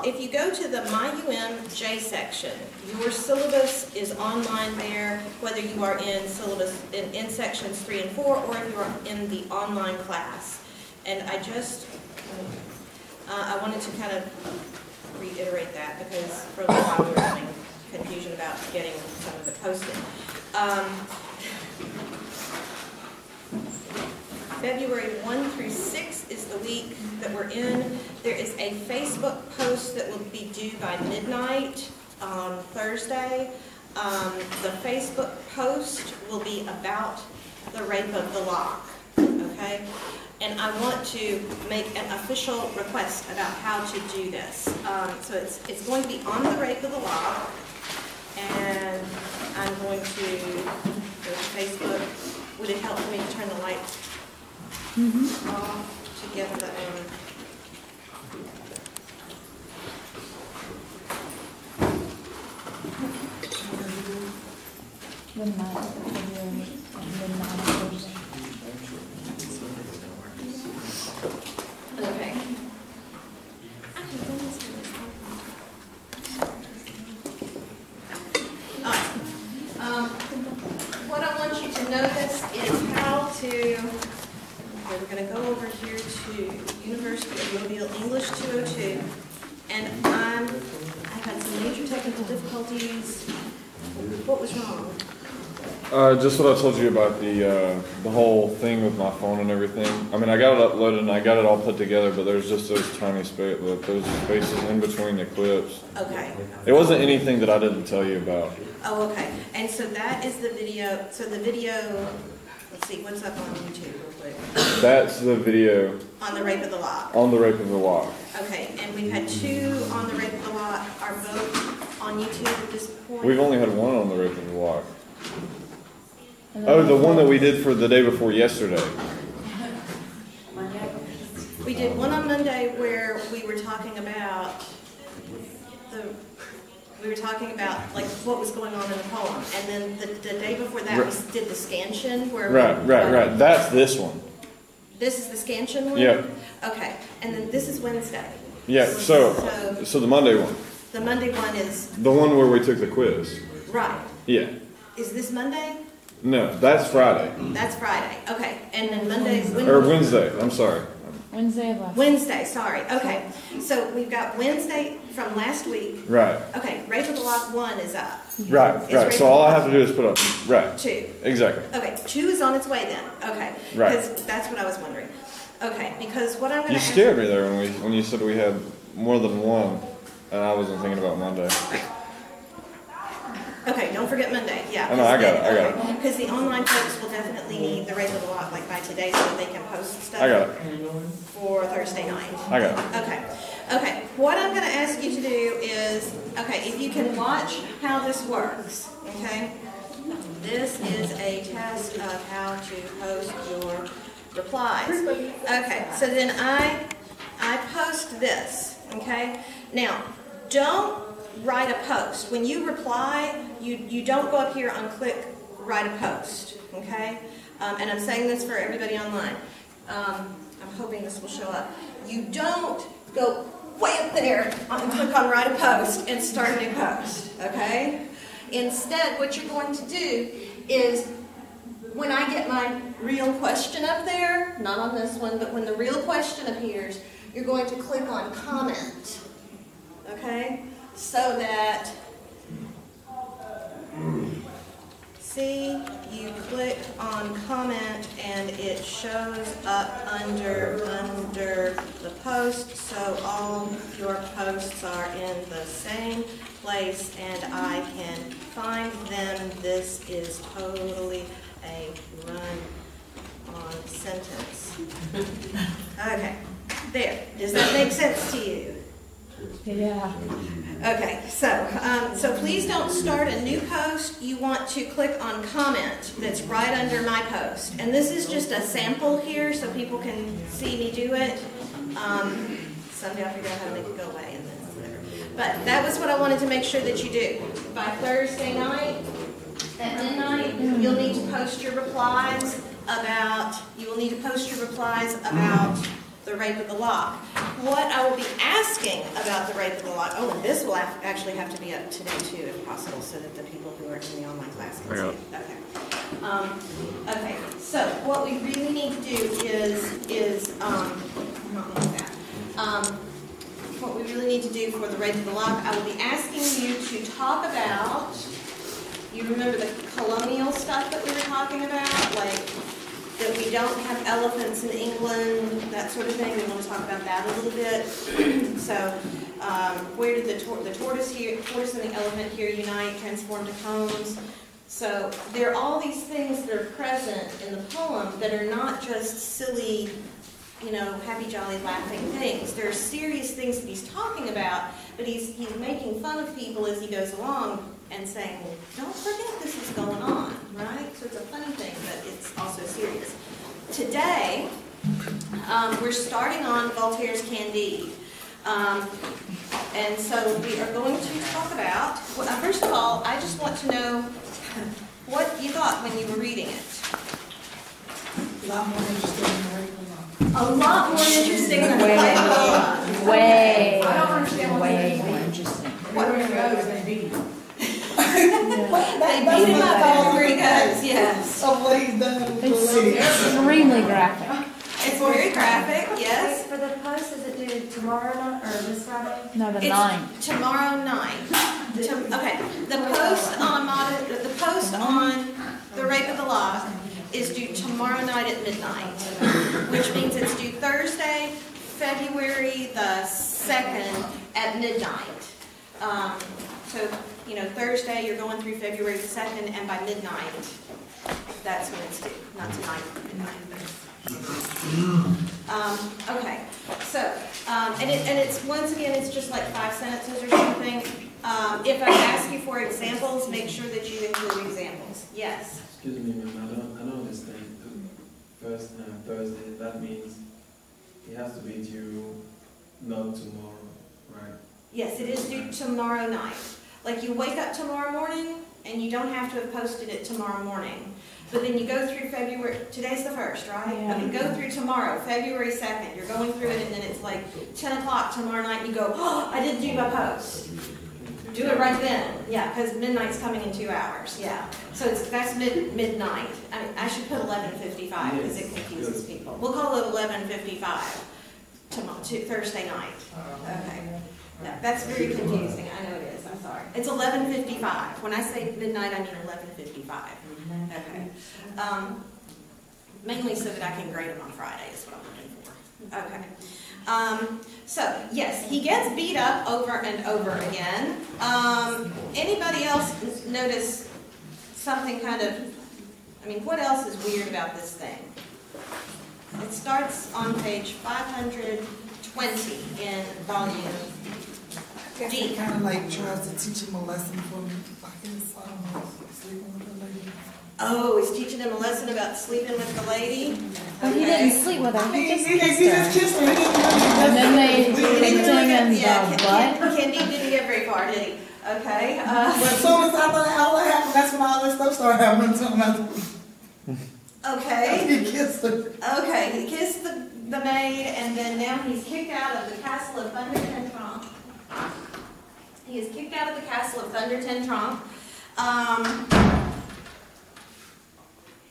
If you go to the MyUMJ section, your syllabus is online there, whether you are in syllabus in sections 3 and 4, or if you are in the online class. And I wanted to kind of reiterate that because for a while we were having confusion about getting some of it posted. February 1 through 6 is the week that we're in. There is a Facebook post that will be due by midnight on Thursday. The Facebook post will be about the rape of the lock, okay? And I want to make an official request about how to do this. So it's going to be on the rape of the lock, and I'm going to go to Facebook. Would it help for me to turn the light off to get the okay. What I want you to notice is how to, we're going to go over here to University of Mobile English 202, and I've had some major technical difficulties. What was wrong? Just what I told you about the whole thing with my phone and everything. I mean, I got it uploaded and I got it all put together, but there's just those tiny those spaces in between the clips. Okay. It wasn't anything that I didn't tell you about. Oh, okay. And so that is the video. So the video, let's see, what's up on YouTube real quick? That's the video. On the rape of the lock. On the rape of the lock. Okay, and we've had 2 on the rape of the lock. Are both on YouTube at this point? We've only had 1 on the rape of the lock. Oh, the one that we did for the day before yesterday. We did one on Monday where we were talking about like what was going on in the poem, and then the day before that we did the scansion where Right. That's this one. This is the scansion one? Yeah. Okay, and then this is Wednesday. Yeah. So the Monday one. The Monday one is the one where we took the quiz. right. Yeah. Is this Monday? No, that's Friday. That's Friday. Okay, and then Monday. Wednesday. I'm sorry. Wednesday, sorry. Okay, so we've got Wednesday from last week. Right. Okay, Rape of the Lock 1 is up. Right. So all I have to do is put up 2. Exactly. Okay, 2 is on its way then. Okay. Right. Because that's what I was wondering. Okay, because what I'm going to You scared me there when you said we had more than 1, and I wasn't thinking about Monday. Okay, don't forget Monday. Yeah. Oh, no, I got it. Because the online folks will definitely need the Rape of the Lock like by today so that they can post stuff. I got it. For Thursday night. I got it. Okay. What I'm going to ask you to do is, if you can watch how this works, okay? This is a test of how to post your replies. Okay, so then I post this, okay? Now, don't write a post. When you reply, you don't go up here and click write a post, okay? And I'm saying this for everybody online. I'm hoping this will show up. You don't go way up there and click on write a post and start a new post, okay? Instead, what you're going to do is when I get my real question up there, not on this one, but when the real question appears, you're going to click on comment, okay? So that, see, you click on comment and it shows up under the post, so all your posts are in the same place and I can find them. This is totally a run-on sentence. Okay, there. Does that make sense to you? Yeah. Okay, so please don't start a new post. You want to click on comment that's right under my post. And this is just a sample here so people can see me do it. Someday I'll figure out how to make it go away and then whatever. But that was what I wanted to make sure that you do. By Thursday night at midnight, you'll need to post your replies about the rape of the lock. what I will be asking about the rape of the lock, oh, and this will actually have to be up today too, if possible, so that the people who are in the online class can see it. Okay. Okay, so what we really need to do is what we really need to do for the rape of the lock, I will be asking you to talk about, you remember the colonial stuff that we were talking about, like that we don't have elephants in England, that sort of thing. We want to talk about that a little bit. So, where did the tortoise and the elephant here unite, transform to cones? So, there are all these things that are present in the poem that are not just silly, you know, happy, jolly, laughing things. There are serious things that he's talking about, but he's making fun of people as he goes along and saying, well, don't forget this is going on, right? So it's a funny thing, but it's also serious. Today, we're starting on Voltaire's Candide. And so we are going to talk about, well, first of all, I just want to know what you thought when you were reading it. A lot more interesting than the regular law. A lot more interesting than the regular law. Way. I don't understand way more interesting. Everywhere he goes, they beat him. They beat him up everywhere he goes, yes. Of what he's done. It's extremely graphic. It's very graphic, yes. For the post, is it due tomorrow night or this Friday? No, the It's 9th. tomorrow night. Okay, the post on the rape of the lock is due tomorrow night at midnight, which means it's due Thursday, February the 2nd at midnight. So, you know, Thursday you're going through February the 2nd, and by midnight, that's when it's due. Not tonight, midnight. Okay, so, and it's, once again, it's just like 5 sentences or something. If I ask you for examples, make sure that you include examples. Yes? Excuse me, ma'am, I don't understand. First Thursday, that means it has to be due not tomorrow, right? Yes, it is due tomorrow night. Like you wake up tomorrow morning, and you don't have to have posted it tomorrow morning. But then you go through February, today's the 1st, right? Yeah. I mean, go through tomorrow, February 2nd. You're going through it, and then it's like 10 o'clock tomorrow night, and you go, oh, I didn't do my post. Do it right then. Yeah, because midnight's coming in 2 hours. Yeah. So that's midnight. I mean, I should put 11:55 because it confuses people. We'll call it 11:55 to Thursday night. Okay. No, that's very confusing. I know it is. I'm sorry. It's 11:55. When I say midnight, I mean 11:55. Okay. Mainly so that I can grade them on Friday is what I'm looking for. Okay. So, yes, he gets beat up over and over again. Anybody else notice something kind of, I mean, what else is weird about this thing? It starts on page 520 in volume D. Kind of like tries to teach him a lesson from, I guess, I don't know, sleeping with the lady. Oh, he's teaching him a lesson about sleeping with the lady? But he didn't sleep with her. He just He kissed just her. kissed her. And then they kicked him in the butt. Kendi didn't get very far, did he? Okay. But as soon as I thought all that happened, that's when all this stuff started happening to him. Okay. He kissed her. Okay, he kissed the maid, and then now he's kicked out of the castle of Thunder Ten Tronc. He is kicked out of the castle of Thunder Ten Tronc.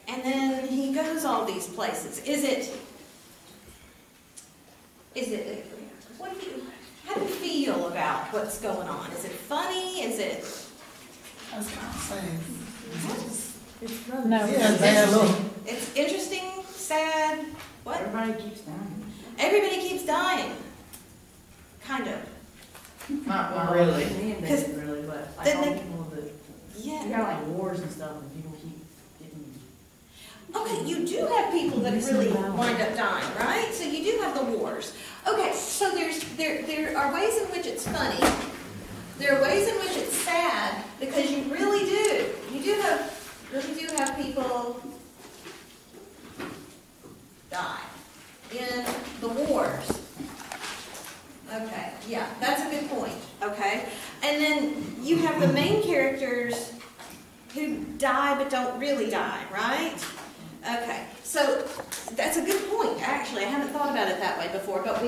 And then he goes all these places. How do you feel about what's going on? Is it funny? Is it? That's kind of sad. No, Yeah, bad look. It's interesting, sad. What? Everybody keeps dying. Everybody keeps dying. Kind of. Not really. Because Really, but like then all they- people that, you Yeah. got like wars and stuff and people keep getting. Okay, you do have people that really wind up dying, right? So you do have the wars. Okay, so there are ways in which it's funny. There are ways in which it's sad because you really do. You do have people die in the wars. Okay, yeah, that's a good point. Okay, and then you have the main characters who die but don't really die, right? Okay, so that's a good point, actually. I haven't thought about it that way before, but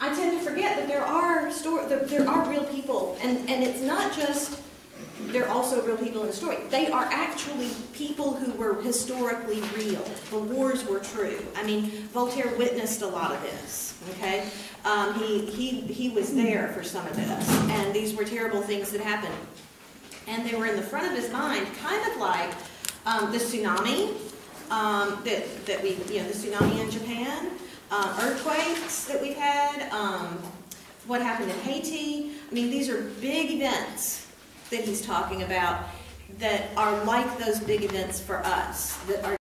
I tend to forget that there are real people, and it's not just they're also real people in the story. They are actually people who were historically real. The wars were true. I mean, Voltaire witnessed a lot of this. Okay, he was there for some of this, and these were terrible things that happened, and they were in the front of his mind, kind of like the tsunami that we, the tsunami in Japan, earthquakes that we've had, what happened in Haiti. I mean, these are big events that he's talking about that are like those big events for us, that are